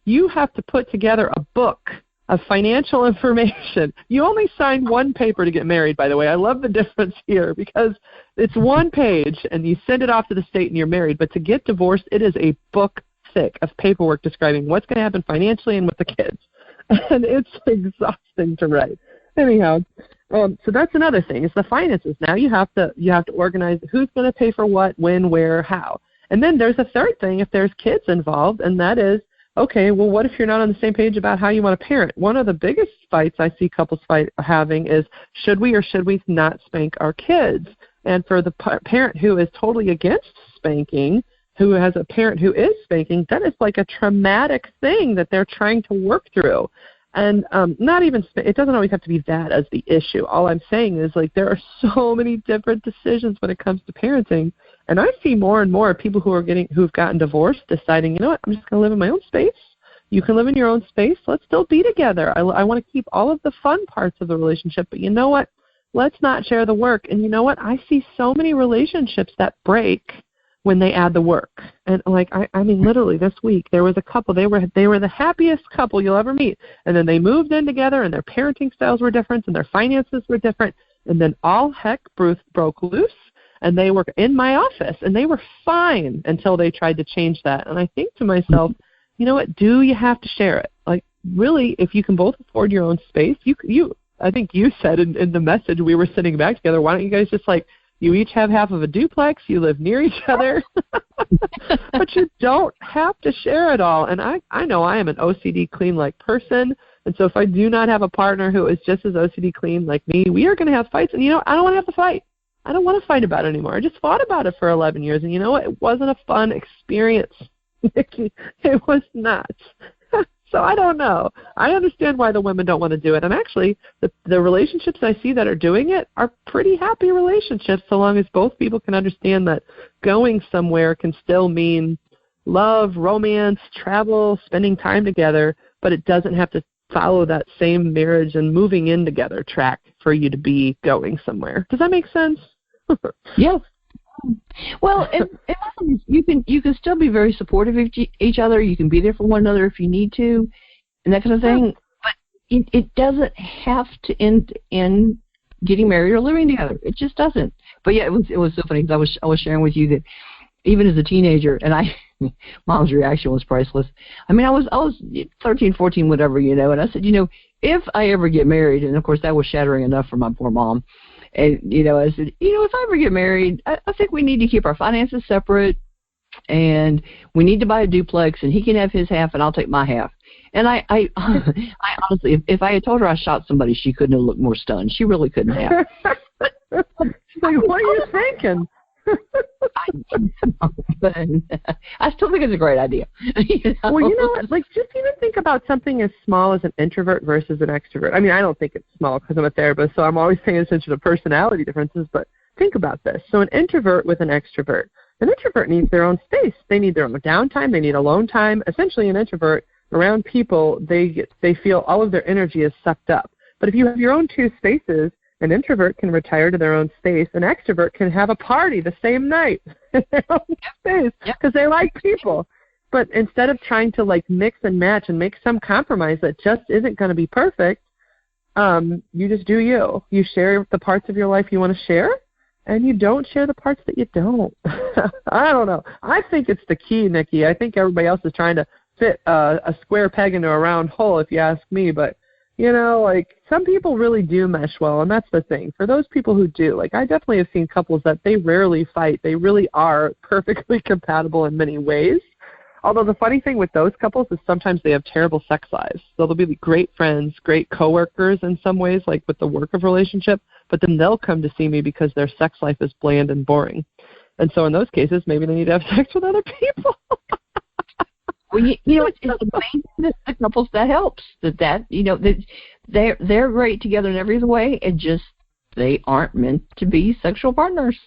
you have to put together a book of financial information. You only sign one paper to get married, by the way. I love the difference here because it's one page and you send it off to the state and you're married. But to get divorced, it is a book thick of paperwork describing what's going to happen financially and with the kids. And it's exhausting to write. Anyhow, so that's another thing. It's the finances. Now you have to organize who's going to pay for what, when, where, how. And then there's a third thing if there's kids involved, and that is, okay, well, what if you're not on the same page about how you want to parent? One of the biggest fights I see couples having is should we or should we not spank our kids? And for the parent who is totally against spanking, who has a parent who is spanking, that is like a traumatic thing that they're trying to work through. And it doesn't always have to be that as the issue. All I'm saying is, like, there are so many different decisions when it comes to parenting. And I see more and more people who've gotten divorced deciding, you know what, I'm just going to live in my own space. You can live in your own space. Let's still be together. I want to keep all of the fun parts of the relationship. But you know what? Let's not share the work. And you know what? I see so many relationships that break when they add the work. And like, I mean, literally this week, there was a couple, they were the happiest couple you'll ever meet. And then they moved in together and their parenting styles were different and their finances were different. And then all heck broke loose and they were in my office and they were fine until they tried to change that. And I think to myself, you know what, do you have to share it? Like, really, if you can both afford your own space, I think you said in the message we were sitting back together, why don't you guys just like, you each have half of a duplex, you live near each other, but you don't have to share it all. And I know I am an OCD clean-like person, and so if I do not have a partner who is just as OCD clean like me, we are going to have fights. And, you know, I don't want to have to fight. I don't want to fight about it anymore. I just fought about it for 11 years, and you know what? It wasn't a fun experience, Nikki. It was not. So I don't know. I understand why the women don't want to do it. And actually, the relationships I see that are doing it are pretty happy relationships so long as both people can understand that going somewhere can still mean love, romance, travel, spending time together, but it doesn't have to follow that same marriage and moving in together track for you to be going somewhere. Does that make sense? Yes. Well, you can still be very supportive of each other. You can be there for one another if you need to, and that kind of thing. But it doesn't have to end in getting married or living together. It just doesn't. But yeah, it was so funny because I was sharing with you that even as a teenager, and Mom's reaction was priceless. I mean, I was 13, 14, whatever, you know, and I said, you know, if I ever get married, and of course that was shattering enough for my poor mom. And, you know, I said, you know, if I ever get married, I think we need to keep our finances separate, and we need to buy a duplex, and he can have his half, and I'll take my half. And I honestly, if I had told her I shot somebody, she couldn't have looked more stunned. She really couldn't have. Like, what are you thinking? But I still think it's a great idea. Well, you know what? Like, just even think about something as small as an introvert versus an extrovert. I mean, I don't think it's small because I'm a therapist, so I'm always paying attention to personality differences, but think about this. So an introvert with an extrovert. An introvert needs their own space. They need their own downtime. They need alone time. Essentially, an introvert, around people, they feel all of their energy is sucked up. But if you have your own two spaces, an introvert can retire to their own space. An extrovert can have a party the same night in their own space because they like people. But instead of trying to, like, mix and match and make some compromise that just isn't going to be perfect, you just do you. You share the parts of your life you want to share, and you don't share the parts that you don't. I don't know. I think it's the key, Nikki. I think everybody else is trying to fit a square peg into a round hole, if you ask me. But, you know, like, some people really do mesh well, and that's the thing. For those people who do, like, I definitely have seen couples that they rarely fight. They really are perfectly compatible in many ways. Although the funny thing with those couples is sometimes they have terrible sex lives. So they'll be great friends, great coworkers in some ways, like with the work of relationship, but then they'll come to see me because their sex life is bland and boring. And so in those cases, maybe they need to have sex with other people. Well, you know, it's amazing that the couples that helps. That you know, that they're great together in every way, and just they aren't meant to be sexual partners.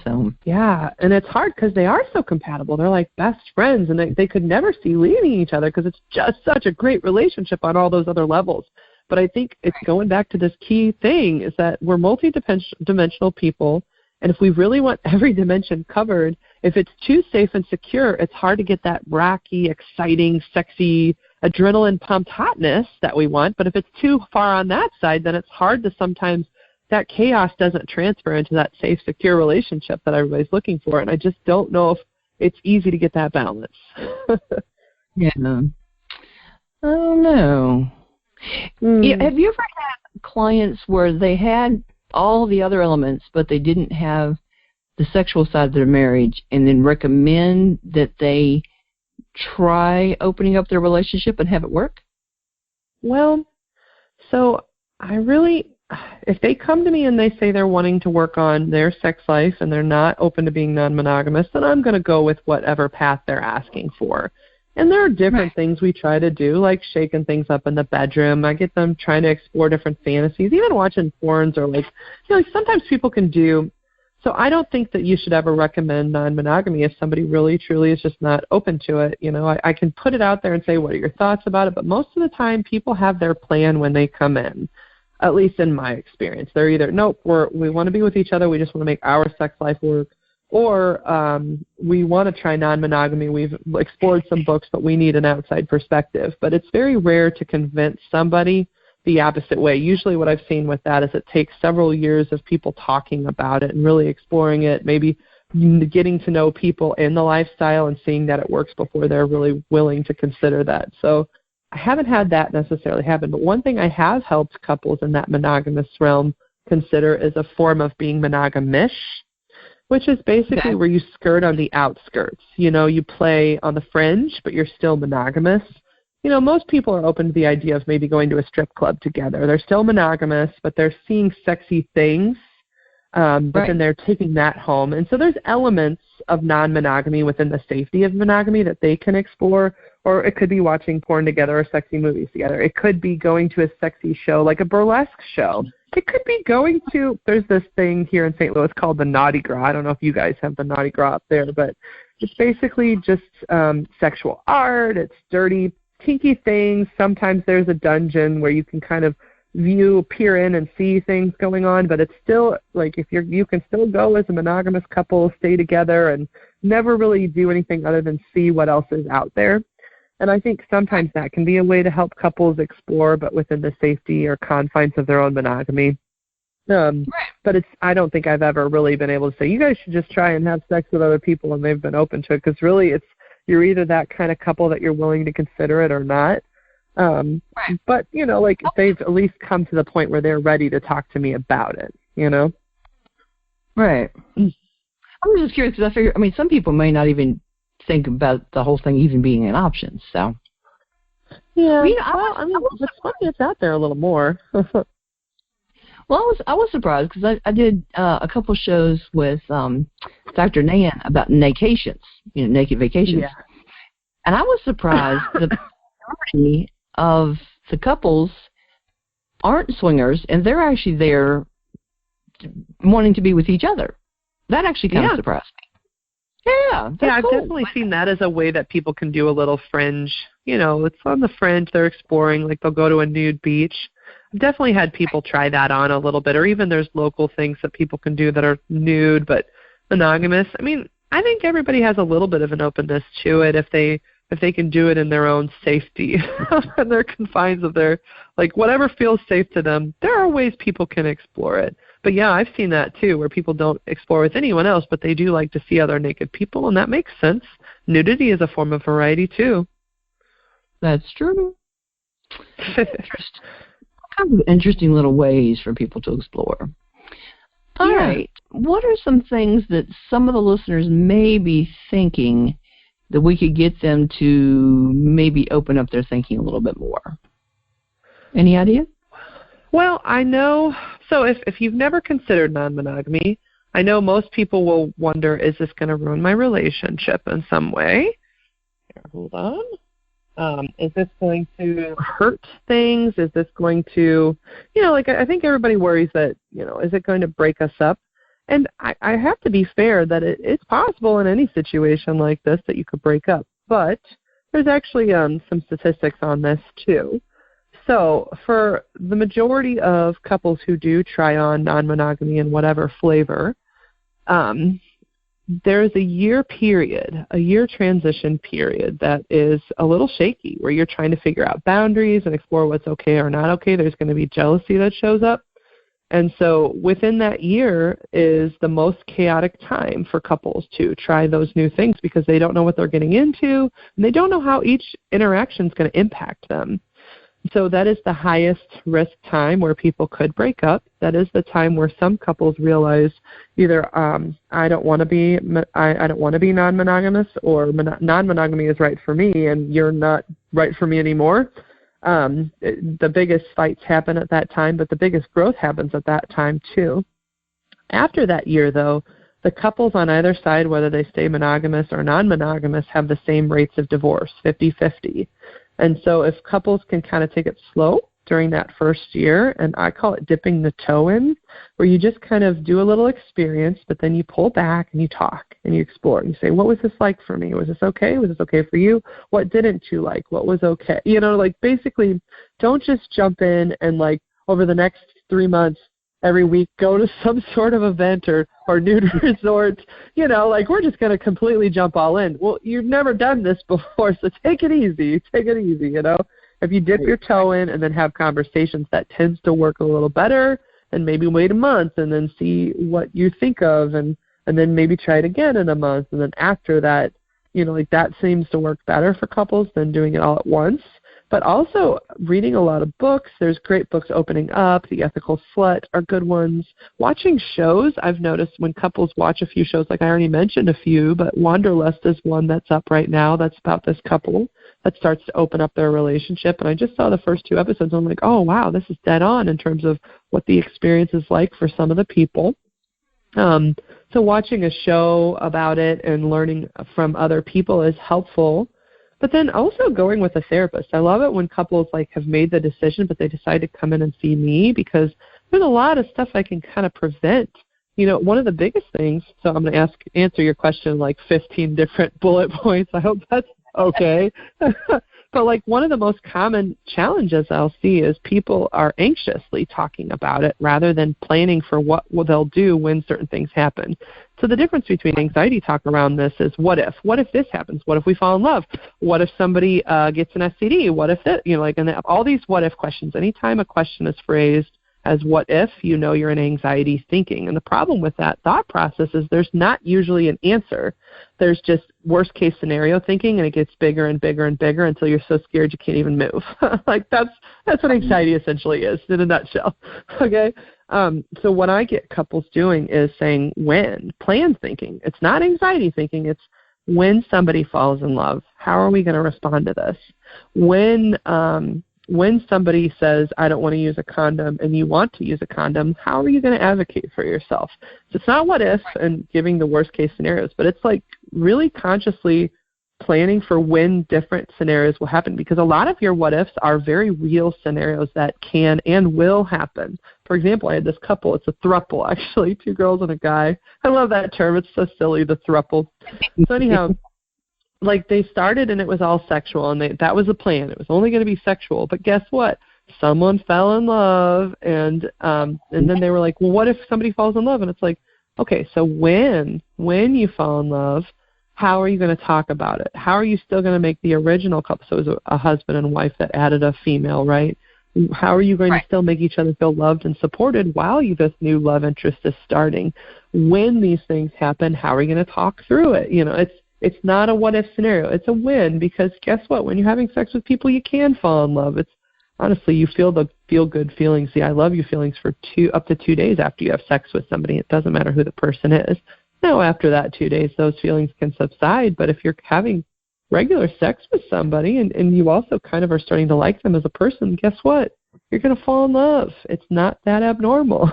So yeah, and it's hard because they are so compatible. They're like best friends, and they could never see leaving each other because it's just such a great relationship on all those other levels. But I think it's going back to this key thing is that we're multi-dimensional people, and if we really want every dimension covered, if it's too safe and secure, it's hard to get that rocky, exciting, sexy, adrenaline-pumped hotness that we want. But if it's too far on that side, then it's hard to sometimes that chaos doesn't transfer into that safe, secure relationship that everybody's looking for. And I just don't know if it's easy to get that balance. Yeah. I don't know. Yeah, have you ever had clients where they had all the other elements, but they didn't have the sexual side of their marriage, and then recommend that they try opening up their relationship and have it work? Well, so if they come to me and they say they're wanting to work on their sex life and they're not open to being non-monogamous, then I'm going to go with whatever path they're asking for. And there are different things we try to do, like shaking things up in the bedroom. I get them trying to explore different fantasies, even watching porns or sometimes people can do. So I don't think that you should ever recommend non-monogamy if somebody really, truly is just not open to it. You know, I can put it out there and say, what are your thoughts about it? But most of the time, people have their plan when they come in, at least in my experience. They're either, nope, we want to be with each other, we just want to make our sex life work, or we want to try non-monogamy. We've explored some books, but we need an outside perspective. But it's very rare to convince somebody the opposite way. Usually what I've seen with that is it takes several years of people talking about it and really exploring it, maybe getting to know people in the lifestyle and seeing that it works before they're really willing to consider that. So I haven't had that necessarily happen, but one thing I have helped couples in that monogamous realm consider is a form of being monogamish, which is basically where you skirt on the outskirts. You know, you play on the fringe, but you're still monogamous. You know, most people are open to the idea of maybe going to a strip club together. They're still monogamous, but they're seeing sexy things, but then they're taking that home. And so there's elements of non-monogamy within the safety of monogamy that they can explore, or it could be watching porn together or sexy movies together. It could be going to a sexy show like a burlesque show. It could be going to, there's this thing here in St. Louis called the Naughty Gras. I don't know if you guys have the Naughty Gras up there, but it's basically just sexual art. It's dirty, kinky things. Sometimes there's a dungeon where you can kind of peer in and see things going on, but it's still like if you can still go as a monogamous couple, stay together, and never really do anything other than see what else is out there. And I think sometimes that can be a way to help couples explore, but within the safety or confines of their own monogamy. But I don't think I've ever really been able to say, you guys should just try and have sex with other people, and they've been open to it, because really you're either that kind of couple that you're willing to consider it or not. But, you know, like they've at least come to the point where they're ready to talk to me about it, you know? Right. I'm just curious because I figure, some people may not even think about the whole thing even being an option, so. Yeah, it's funny it's out there a little more. Well, I was surprised because I did a couple shows with Dr. Nan about vacations, naked vacations. Yeah. And I was surprised the majority of the couples aren't swingers, and they're actually there wanting to be with each other. That actually kind of surprised me. Yeah, that's I've cool. definitely seen that as a way that people can do a little fringe. It's on the fringe. They're exploring, like they'll go to a nude beach. I've definitely had people try that on a little bit, or even there's local things that people can do that are nude but monogamous. I mean, I think everybody has a little bit of an openness to it if they can do it in their own safety and their confines of their, like, whatever feels safe to them. There are ways people can explore it. But yeah, I've seen that too, where people don't explore with anyone else, but they do like to see other naked people, and that makes sense. Nudity is a form of variety too. That's true. Kind of interesting little ways for people to explore. All right. What are some things that some of the listeners may be thinking that we could get them to maybe open up their thinking a little bit more? Any idea? Well, I know, so if you've never considered non-monogamy, I know most people will wonder, is this going to ruin my relationship in some way? Here, hold on. Is this going to hurt things? Is this going to, I think everybody worries that, is it going to break us up? And I have to be fair that it's possible in any situation like this that you could break up. But there's actually some statistics on this too. So for the majority of couples who do try on non-monogamy in whatever flavor, there's a year transition period that is a little shaky, where you're trying to figure out boundaries and explore what's okay or not okay. There's going to be jealousy that shows up. And so within that year is the most chaotic time for couples to try those new things, because they don't know what they're getting into, and they don't know how each interaction is going to impact them. So that is the highest risk time where people could break up. That is the time where some couples realize either I don't want to be non-monogamous, or non-monogamy is right for me and you're not right for me anymore. The biggest fights happen at that time, but the biggest growth happens at that time too. After that year, though, the couples on either side, whether they stay monogamous or non-monogamous, have the same rates of divorce, 50-50. And so if couples can kind of take it slow during that first year, and I call it dipping the toe in, where you just kind of do a little experience, but then you pull back and you talk and you explore. And you say, what was this like for me? Was this okay? Was this okay for you? What didn't you like? What was okay? Basically don't just jump in and over the next 3 months, every week, go to some sort of event or nude resort, we're just going to completely jump all in. Well, you've never done this before, so take it easy. If you dip your toe in and then have conversations, that tends to work a little better, and maybe wait a month and then see what you think of, and then maybe try it again in a month. And then after that, that seems to work better for couples than doing it all at once. But also reading a lot of books. There's great books opening up. The Ethical Slut are good ones. Watching shows, I've noticed when couples watch a few shows, like I already mentioned a few, but Wanderlust is one that's up right now that's about this couple that starts to open up their relationship. And I just saw the first 2 episodes, and I'm like, oh, wow, this is dead on in terms of what the experience is like for some of the people. So watching a show about it and learning from other people is helpful. But then also going with a therapist. I love it when couples have made the decision, but they decide to come in and see me, because there's a lot of stuff I can kind of prevent. One of the biggest things, so I'm going to answer your question 15 different bullet points. I hope that's okay. But one of the most common challenges I'll see is people are anxiously talking about it rather than planning for what they'll do when certain things happen. So the difference between anxiety talk around this is what if? What if this happens? What if we fall in love? What if somebody gets an STD? What if that, and all these what if questions. Anytime a question is phrased as what if, you're in anxiety thinking. And the problem with that thought process is there's not usually an answer. There's just worst case scenario thinking, and it gets bigger and bigger and bigger until you're so scared you can't even move. That's what anxiety essentially is in a nutshell. Okay? So what I get couples doing is saying plan thinking. It's not anxiety thinking. It's when somebody falls in love, how are we going to respond to this? When when somebody says, I don't want to use a condom, and you want to use a condom, how are you going to advocate for yourself? So it's not what if and giving the worst case scenarios, but it's like really consciously planning for when different scenarios will happen, because a lot of your what ifs are very real scenarios that can and will happen. For example, I had this couple, it's a throuple actually, 2 girls and a guy. I love that term, it's so silly, the throuple. So anyhow, like they started and it was all sexual, and that was the plan. It was only going to be sexual, but guess what? Someone fell in love, and then they were like, well, what if somebody falls in love? And it's like, okay, so when you fall in love, how are you going to talk about it? How are you still going to make the original couple? So it was a husband and wife that added a female, right? How are you going to still make each other feel loved and supported while this new love interest is starting? When these things happen, how are you going to talk through it? You know, it's not a what-if scenario. It's a win, because guess what? When you're having sex with people, you can fall in love. It's honestly, you feel the feel-good feelings, the I love you feelings for up to 2 days after you have sex with somebody. It doesn't matter who the person is. Now, after that 2 days, those feelings can subside, but if you're having regular sex with somebody and you also kind of are starting to like them as a person, guess what? You're going to fall in love. It's not that abnormal.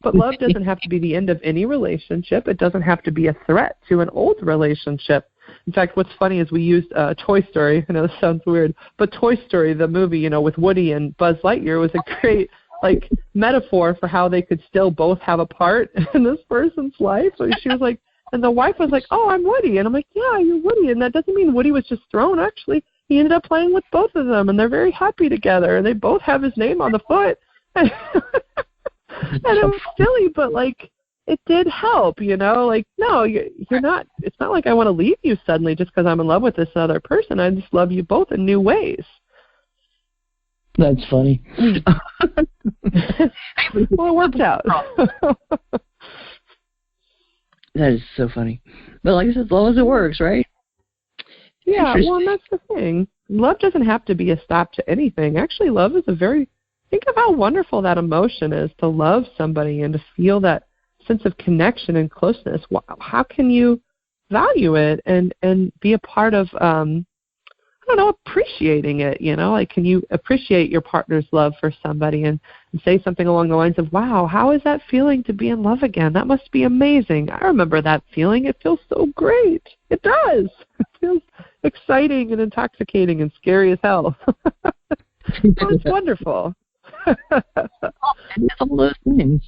But love doesn't have to be the end of any relationship. It doesn't have to be a threat to an old relationship. In fact, what's funny is we used Toy Story. I know this sounds weird, but Toy Story, the movie, you know, with Woody and Buzz Lightyear, was a great metaphor for how they could still both have a part in this person's life. So she was like, and the wife was like, oh, I'm Woody. And I'm like, yeah, you're Woody. And that doesn't mean Woody was just thrown. Actually, he ended up playing with both of them, and they're very happy together. And they both have his name on the foot. And it was silly, but, it did help, you know? No, you're not. It's not like I want to leave you suddenly just because I'm in love with this other person. I just love you both in new ways. That's funny. Well, it worked out. That is so funny. But like I said, as long as it works, right? Yeah, well, and that's the thing. Love doesn't have to be a stop to anything. Actually, love is think of how wonderful that emotion is, to love somebody and to feel that sense of connection and closeness. How can you value it and be a part of, appreciating it, you know? Can you appreciate your partner's love for somebody and say something along the lines of, wow, how is that feeling to be in love again? That must be amazing. I remember that feeling. It feels so great. It does. It feels exciting and intoxicating and scary as hell. It's wonderful. All those things.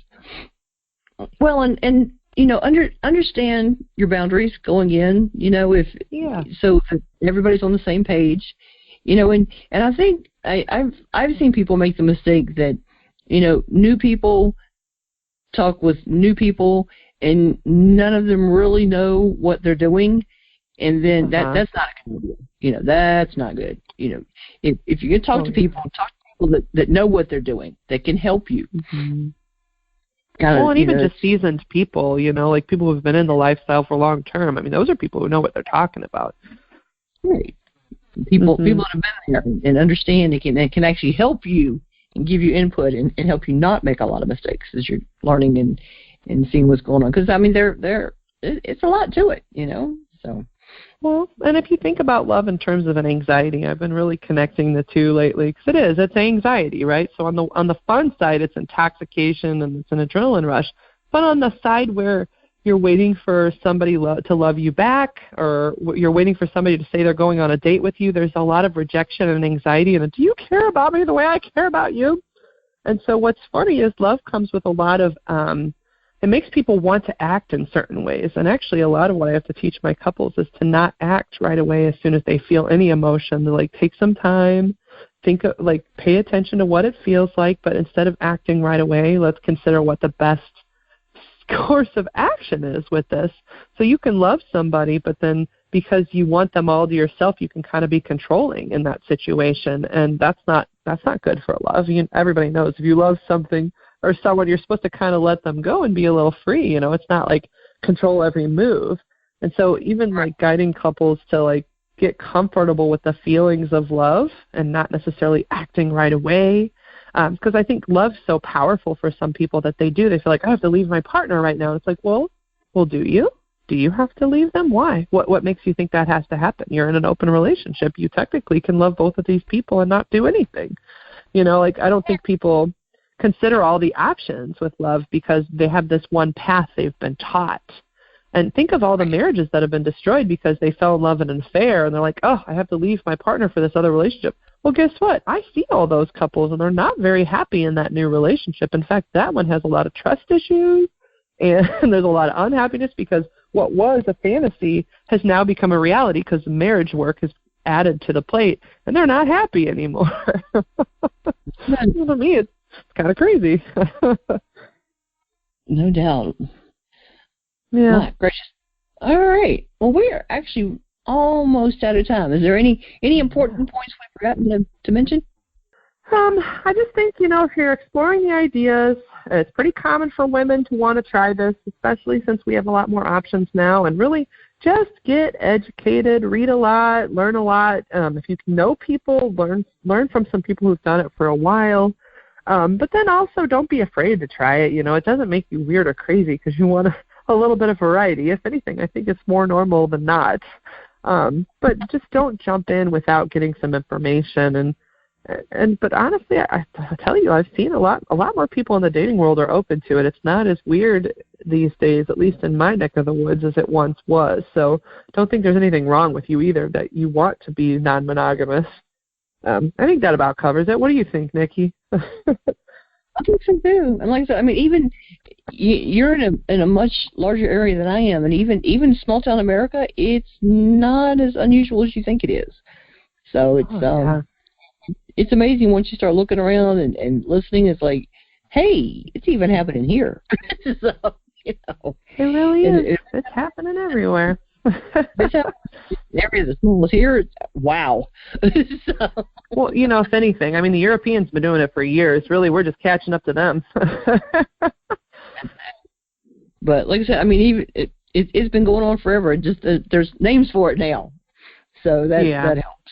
Well, and you know, understand your boundaries going in. You know, so that everybody's on the same page. You know, and I think I've seen people make the mistake that, you know, new people talk with new people and none of them really know what they're doing, and then that's not a good idea. You know, that's not good. You know, if you're gonna talk to people that know what they're doing, that can help you. Mm-hmm. And even just seasoned people, you know, people who've been in the lifestyle for long term. I mean, those are people who know what they're talking about. Right. People that have been there and understand and can actually help you and give you input and help you not make a lot of mistakes as you're learning and seeing what's going on. Because, I mean, it's a lot to it, you know, so. Well, and if you think about love in terms of an anxiety, I've been really connecting the two lately, because it's anxiety, right? So on the fun side, it's intoxication and it's an adrenaline rush. But on the side where you're waiting for somebody to love you back, or you're waiting for somebody to say they're going on a date with you, there's a lot of rejection and anxiety. And do you care about me the way I care about you? And so what's funny is love comes with a lot of it makes people want to act in certain ways. And actually, a lot of what I have to teach my couples is to not act right away as soon as they feel any emotion. To take some time, pay attention to what it feels like, but instead of acting right away, let's consider what the best course of action is with this. So you can love somebody, but then because you want them all to yourself, you can kind of be controlling in that situation, and that's not good for love. Everybody knows if you love something or someone, you're supposed to kind of let them go and be a little free. You know, it's not control every move. And so even guiding couples to get comfortable with the feelings of love and not necessarily acting right away. Because I think love's so powerful for some people that they feel like, I have to leave my partner right now. And it's well, do you? Do you have to leave them? Why? What makes you think that has to happen? You're in an open relationship. You technically can love both of these people and not do anything. You know, like, I don't think people consider all the options with love because they have this one path they've been taught. And think of all the marriages that have been destroyed because they fell in love in an affair, and they're like, oh, I have to leave my partner for this other relationship. Well, guess what? I see all those couples, and they're not very happy in that new relationship. In fact, that one has a lot of trust issues, and there's a lot of unhappiness because what was a fantasy has now become a reality because marriage work has added to the plate, and they're not happy anymore. To me, it's kind of crazy. No doubt. Yeah. My gracious. All right. Well, we are actually almost out of time. Is there any important points we've forgotten to mention? I just think, if you're exploring the ideas, it's pretty common for women to want to try this, especially since we have a lot more options now, and really just get educated, read a lot, learn a lot. If you know people, learn from some people who've done it for a while. But then also don't be afraid to try it. It doesn't make you weird or crazy because you want a little bit of variety. If anything, I think it's more normal than not. But just don't jump in without getting some information. But honestly, I tell you, I've seen a lot more people in the dating world are open to it. It's not as weird these days, at least in my neck of the woods, as it once was. So don't think there's anything wrong with you either that you want to be non-monogamous. I think that about covers it. What do you think, Nikki? I think so too. And like I said, even you're in a much larger area than I am, and even small town America, it's not as unusual as you think it is. So it's amazing once you start looking around and listening. It's like, hey, it's even happening here. So it really is. It's happening everywhere. It's area the small is here. Wow. So. Well, if anything, the Europeans been doing it for years. Really, we're just catching up to them. But like I said, even it's been going on forever. Just there's names for it now, so that helps.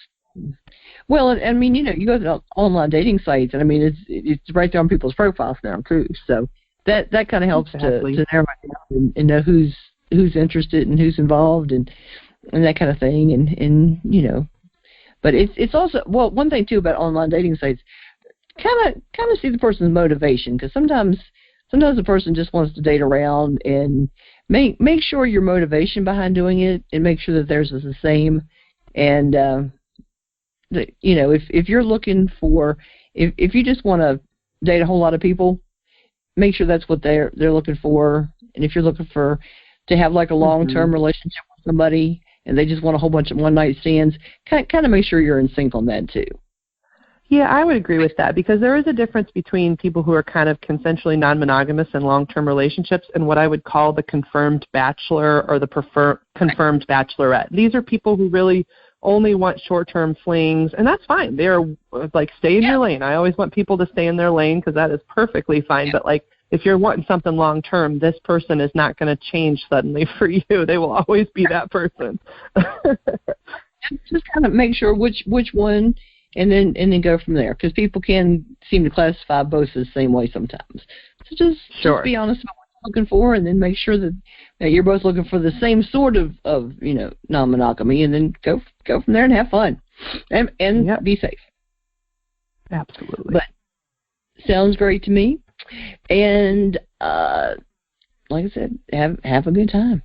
Well, and you go to online dating sites, and it's right there on people's profiles now too. So that kind of helps to narrow it down and know who's interested and who's involved and that kind of thing, and but it's also, well, one thing too about online dating sites, kind of see the person's motivation, because sometimes the person just wants to date around, and make sure your motivation behind doing it, and make sure that theirs is the same. And if you're looking for, if you just want to date a whole lot of people, make sure that's what they're looking for. And if you're looking to have like a long-term relationship with somebody, and they just want a whole bunch of one-night stands, kind of make sure you're in sync on that too. Yeah, I would agree with that, because there is a difference between people who are kind of consensually non-monogamous in long-term relationships and what I would call the confirmed bachelor or the confirmed bachelorette. These are people who really only want short-term flings, and that's fine. They're like, stay in your lane. I always want people to stay in their lane, because that is perfectly fine. Yeah. But like, if you're wanting something long-term, this person is not going to change suddenly for you. They will always be that person. Just kind of make sure which one, and then go from there, because people can seem to classify both the same way sometimes. So just be honest about what you're looking for, and then make sure that you're both looking for the same sort of non-monogamy, and then go from there and have fun and be safe. Absolutely. But sounds great to me. And like I said, have a good time.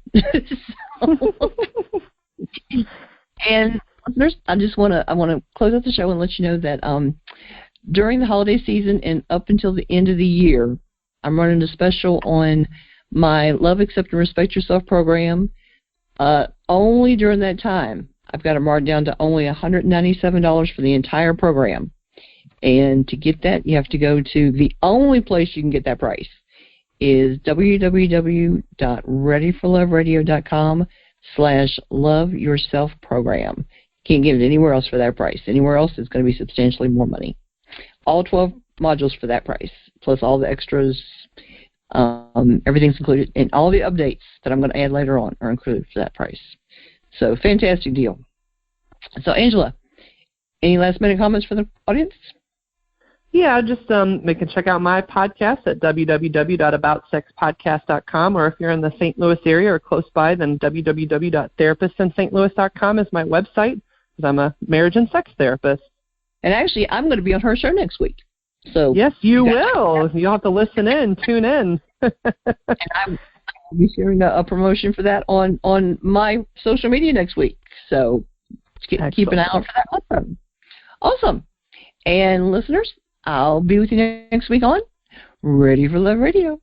And listeners, I want to close out the show and let you know that during the holiday season and up until the end of the year, I'm running a special on my Love, Accept, and Respect Yourself program. Only during that time, I've got it marked down to only $197 for the entire program. And to get that, you have to go to the only place you can get that price is www.readyforloveradio.com/loveyourselfprogram. Can't get it anywhere else for that price. Anywhere else, it's going to be substantially more money. All 12 modules for that price, plus all the extras, everything's included, and all the updates that I'm going to add later on are included for that price. So, fantastic deal. So, Angela, any last-minute comments for the audience? Yeah, just they can check out my podcast at www.aboutsexpodcast.com, or if you're in the St. Louis area or close by, then www.therapistintlouis.com is my website, because I'm a marriage and sex therapist. And actually, I'm going to be on her show next week. So yes, you will. You'll have to listen in, tune in. And I will be sharing a promotion for that on my social media next week. So keep an eye out for that also. Awesome. And listeners, I'll be with you next week on Ready for Love Radio.